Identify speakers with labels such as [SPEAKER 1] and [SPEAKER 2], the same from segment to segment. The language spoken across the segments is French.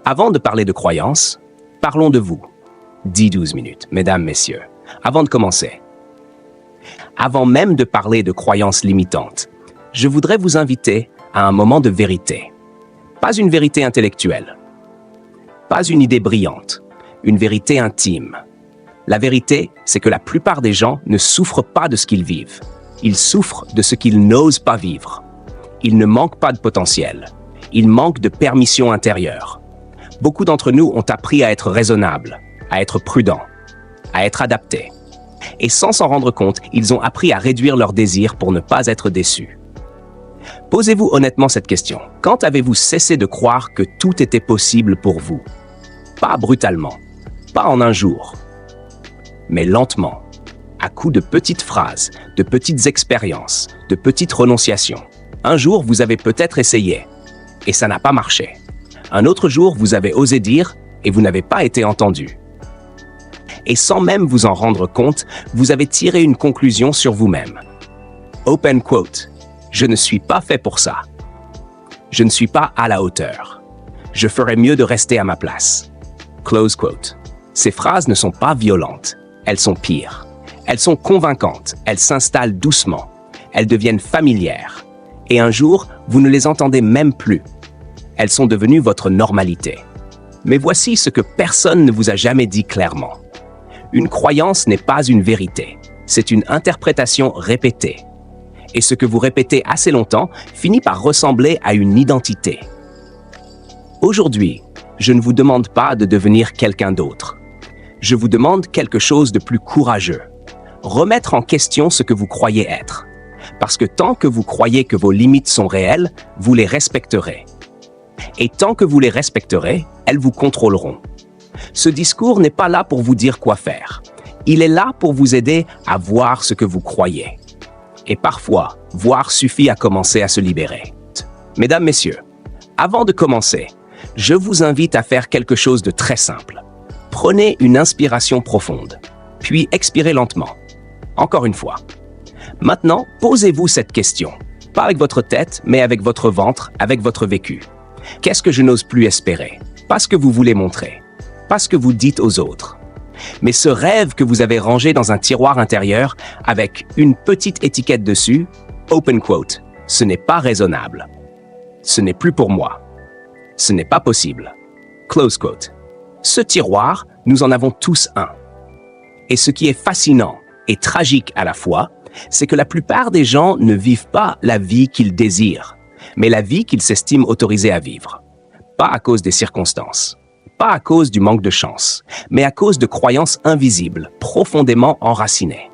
[SPEAKER 1] Avant de parler de croyances, parlons de vous. 10-12 minutes, mesdames, messieurs. Avant de commencer, avant même de parler de croyances limitantes, je voudrais vous inviter à un moment de vérité. Pas une vérité intellectuelle, pas une idée brillante, une vérité intime. La vérité, c'est que la plupart des gens ne souffrent pas de ce qu'ils vivent. Ils souffrent de ce qu'ils n'osent pas vivre. Ils ne manquent pas de potentiel. Ils manquent de permission intérieure. Beaucoup d'entre nous ont appris à être raisonnables, à être prudents, à être adaptés. Et sans s'en rendre compte, ils ont appris à réduire leurs désirs pour ne pas être déçus. Posez-vous honnêtement cette question. Quand avez-vous cessé de croire que tout était possible pour vous? Pas brutalement, pas en un jour, mais lentement, à coups de petites phrases, de petites expériences, de petites renonciations. Un jour, vous avez peut-être essayé, et ça n'a pas marché. Un autre jour, vous avez osé dire, et vous n'avez pas été entendu. Et sans même vous en rendre compte, vous avez tiré une conclusion sur vous-même. Open quote. Je ne suis pas fait pour ça. Je ne suis pas à la hauteur. Je ferais mieux de rester à ma place. Close quote. Ces phrases ne sont pas violentes. Elles sont pires. Elles sont convaincantes. Elles s'installent doucement. Elles deviennent familières. Et un jour, vous ne les entendez même plus. Elles sont devenues votre normalité. Mais voici ce que personne ne vous a jamais dit clairement. Une croyance n'est pas une vérité. C'est une interprétation répétée. Et ce que vous répétez assez longtemps finit par ressembler à une identité. Aujourd'hui, je ne vous demande pas de devenir quelqu'un d'autre. Je vous demande quelque chose de plus courageux. Remettre en question ce que vous croyez être. Parce que tant que vous croyez que vos limites sont réelles, vous les respecterez. Et tant que vous les respecterez, elles vous contrôleront. Ce discours n'est pas là pour vous dire quoi faire. Il est là pour vous aider à voir ce que vous croyez. Et parfois, voir suffit à commencer à se libérer. Mesdames, messieurs, avant de commencer, je vous invite à faire quelque chose de très simple. Prenez une inspiration profonde, puis expirez lentement. Encore une fois. Maintenant, posez-vous cette question. Pas avec votre tête, mais avec votre ventre, avec votre vécu. Qu'est-ce que je n'ose plus espérer? Pas ce que vous voulez montrer. Pas ce que vous dites aux autres. Mais ce rêve que vous avez rangé dans un tiroir intérieur avec une petite étiquette dessus, open quote, ce n'est pas raisonnable. Ce n'est plus pour moi. Ce n'est pas possible. Close quote. Ce tiroir, nous en avons tous un. Et ce qui est fascinant et tragique à la fois, c'est que la plupart des gens ne vivent pas la vie qu'ils désirent, mais la vie qu'ils s'estiment autorisés à vivre. Pas à cause des circonstances. Pas à cause du manque de chance, mais à cause de croyances invisibles, profondément enracinées.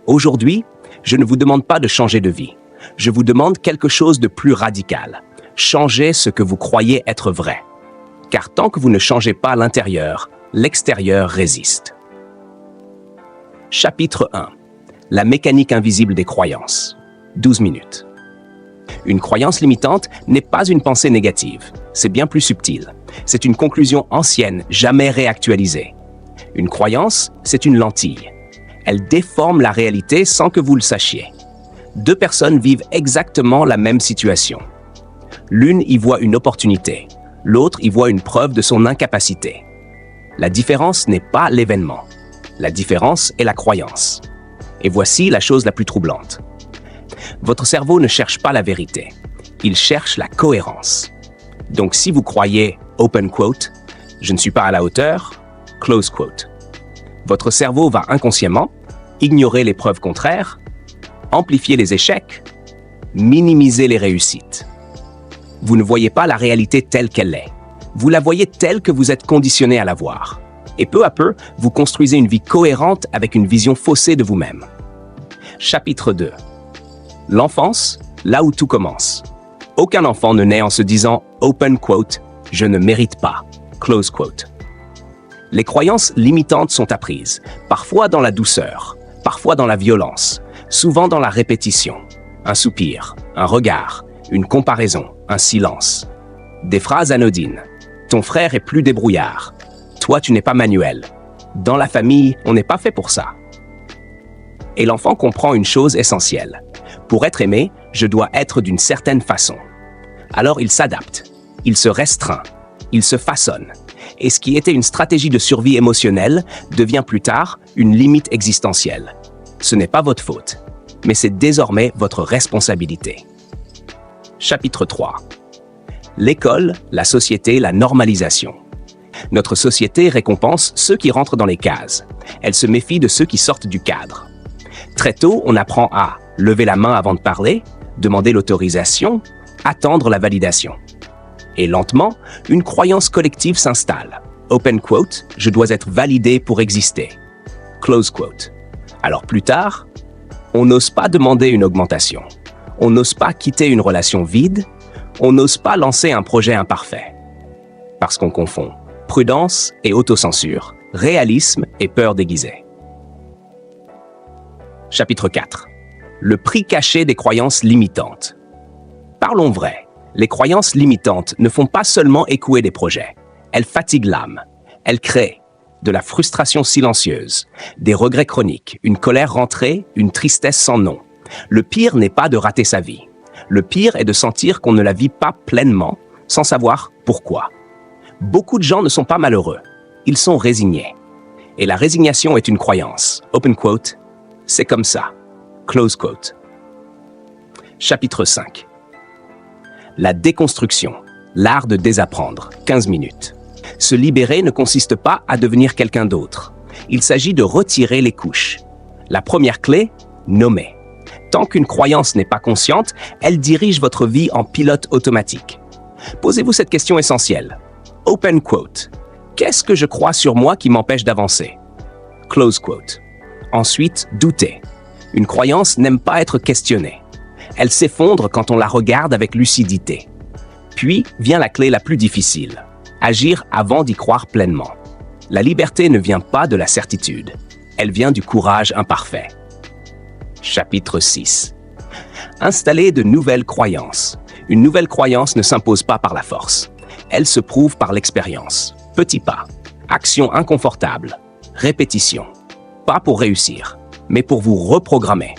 [SPEAKER 1] Aujourd'hui, je ne vous demande pas de changer de vie. Je vous demande quelque chose de plus radical. Changez ce que vous croyez être vrai. Car tant que vous ne changez pas l'intérieur, l'extérieur résiste. Chapitre 1. La mécanique invisible des croyances. 12 minutes. Une croyance limitante n'est pas une pensée négative. C'est bien plus subtil. C'est une conclusion ancienne, jamais réactualisée. Une croyance, c'est une lentille. Elle déforme la réalité sans que vous le sachiez. Deux personnes vivent exactement la même situation. L'une y voit une opportunité, l'autre y voit une preuve de son incapacité. La différence n'est pas l'événement. La différence est la croyance. Et voici la chose la plus troublante. Votre cerveau ne cherche pas la vérité. Il cherche la cohérence. Donc si vous croyez, open quote, je ne suis pas à la hauteur, close quote. Votre cerveau va inconsciemment ignorer les preuves contraires, amplifier les échecs, minimiser les réussites. Vous ne voyez pas la réalité telle qu'elle est. Vous la voyez telle que vous êtes conditionné à la voir. Et peu à peu, vous construisez une vie cohérente avec une vision faussée de vous-même. Chapitre 2. L'enfance, là où tout commence. Aucun enfant ne naît en se disant « open quote, je ne mérite pas », close quote. Les croyances limitantes sont apprises, parfois dans la douceur, parfois dans la violence, souvent dans la répétition. Un soupir, un regard, une comparaison, un silence. Des phrases anodines. Ton frère est plus débrouillard. Toi, tu n'es pas manuel. Dans la famille, on n'est pas fait pour ça. Et l'enfant comprend une chose essentielle. Pour être aimé, je dois être d'une certaine façon. Alors il s'adapte, il se restreint, il se façonne. Et ce qui était une stratégie de survie émotionnelle devient plus tard une limite existentielle. Ce n'est pas votre faute, mais c'est désormais votre responsabilité. Chapitre 3. L'école, la société, la normalisation. Notre société récompense ceux qui rentrent dans les cases. Elle se méfie de ceux qui sortent du cadre. Très tôt, on apprend à lever la main avant de parler, demander l'autorisation, attendre la validation. Et lentement, une croyance collective s'installe. Open quote, je dois être validé pour exister. Close quote. Alors plus tard, on n'ose pas demander une augmentation. On n'ose pas quitter une relation vide. On n'ose pas lancer un projet imparfait. Parce qu'on confond prudence et autocensure, réalisme et peur déguisée. Chapitre 4. Le prix caché des croyances limitantes. Parlons vrai. Les croyances limitantes ne font pas seulement échouer des projets. Elles fatiguent l'âme. Elles créent de la frustration silencieuse, des regrets chroniques, une colère rentrée, une tristesse sans nom. Le pire n'est pas de rater sa vie. Le pire est de sentir qu'on ne la vit pas pleinement, sans savoir pourquoi. Beaucoup de gens ne sont pas malheureux. Ils sont résignés. Et la résignation est une croyance. Open quote, c'est comme ça. Close quote. Chapitre 5. La déconstruction, l'art de désapprendre, 15 minutes. Se libérer ne consiste pas à devenir quelqu'un d'autre. Il s'agit de retirer les couches. La première clé, nommer. Tant qu'une croyance n'est pas consciente, elle dirige votre vie en pilote automatique. Posez-vous cette question essentielle. Open quote. Qu'est-ce que je crois sur moi qui m'empêche d'avancer? Close quote. Ensuite, doutez. Une croyance n'aime pas être questionnée. Elle s'effondre quand on la regarde avec lucidité. Puis vient la clé la plus difficile. Agir avant d'y croire pleinement. La liberté ne vient pas de la certitude. Elle vient du courage imparfait. Chapitre 6. Installer de nouvelles croyances. Une nouvelle croyance ne s'impose pas par la force. Elle se prouve par l'expérience. Petit pas. Action inconfortable. Répétition. Pas pour réussir, mais pour vous reprogrammer.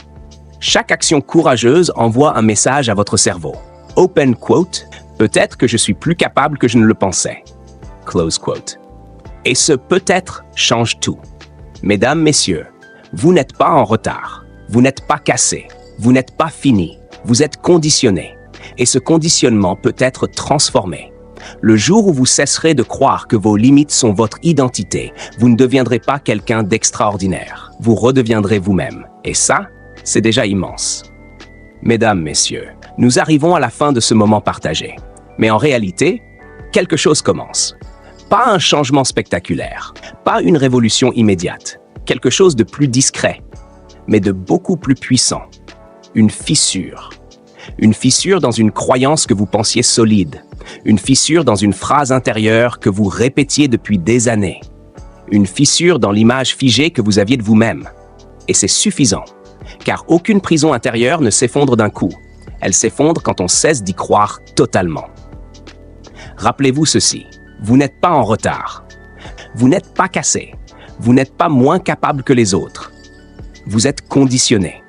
[SPEAKER 1] Chaque action courageuse envoie un message à votre cerveau. Open quote, peut-être que je suis plus capable que je ne le pensais. Close quote. Et ce peut-être change tout. Mesdames, messieurs, vous n'êtes pas en retard. Vous n'êtes pas cassé. Vous n'êtes pas fini. Vous êtes conditionné. Et ce conditionnement peut être transformé. Le jour où vous cesserez de croire que vos limites sont votre identité, vous ne deviendrez pas quelqu'un d'extraordinaire. Vous redeviendrez vous-même. Et ça, c'est déjà immense. Mesdames, messieurs, nous arrivons à la fin de ce moment partagé. Mais en réalité, quelque chose commence. Pas un changement spectaculaire, pas une révolution immédiate, quelque chose de plus discret, mais de beaucoup plus puissant. Une fissure. Une fissure dans une croyance que vous pensiez solide. Une fissure dans une phrase intérieure que vous répétiez depuis des années. Une fissure dans l'image figée que vous aviez de vous-même. Et c'est suffisant, car aucune prison intérieure ne s'effondre d'un coup. Elle s'effondre quand on cesse d'y croire totalement. Rappelez-vous ceci, vous n'êtes pas en retard. Vous n'êtes pas cassé. Vous n'êtes pas moins capable que les autres. Vous êtes conditionné.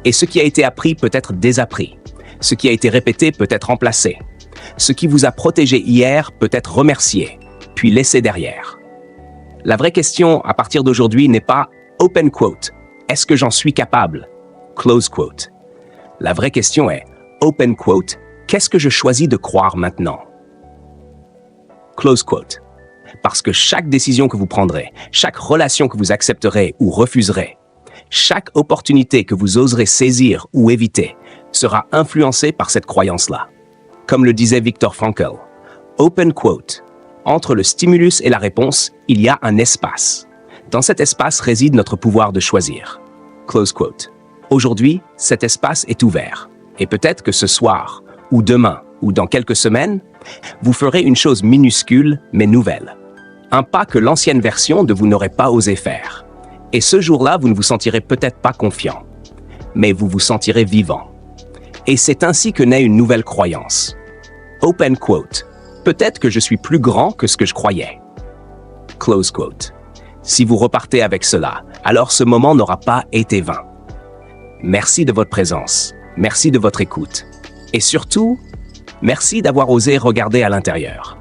[SPEAKER 1] Et ce qui a été appris peut être désappris. Ce qui a été répété peut être remplacé. Ce qui vous a protégé hier peut être remercié, puis laissé derrière. La vraie question à partir d'aujourd'hui n'est pas « open quote », est-ce que j'en suis capable? Close quote. La vraie question est « open quote », qu'est-ce que je choisis de croire maintenant? Close quote. Parce que chaque décision que vous prendrez, chaque relation que vous accepterez ou refuserez, chaque opportunité que vous oserez saisir ou éviter sera influencée par cette croyance-là. Comme le disait Viktor Frankl, open quote, entre le stimulus et la réponse, il y a un espace. Dans cet espace réside notre pouvoir de choisir. Close quote. Aujourd'hui, cet espace est ouvert. Et peut-être que ce soir, ou demain, ou dans quelques semaines, vous ferez une chose minuscule mais nouvelle. Un pas que l'ancienne version de vous n'aurait pas osé faire. Et ce jour-là, vous ne vous sentirez peut-être pas confiant, mais vous vous sentirez vivant. Et c'est ainsi que naît une nouvelle croyance. Open quote. Peut-être que je suis plus grand que ce que je croyais. Close quote. Si vous repartez avec cela, alors ce moment n'aura pas été vain. Merci de votre présence. Merci de votre écoute. Et surtout, merci d'avoir osé regarder à l'intérieur.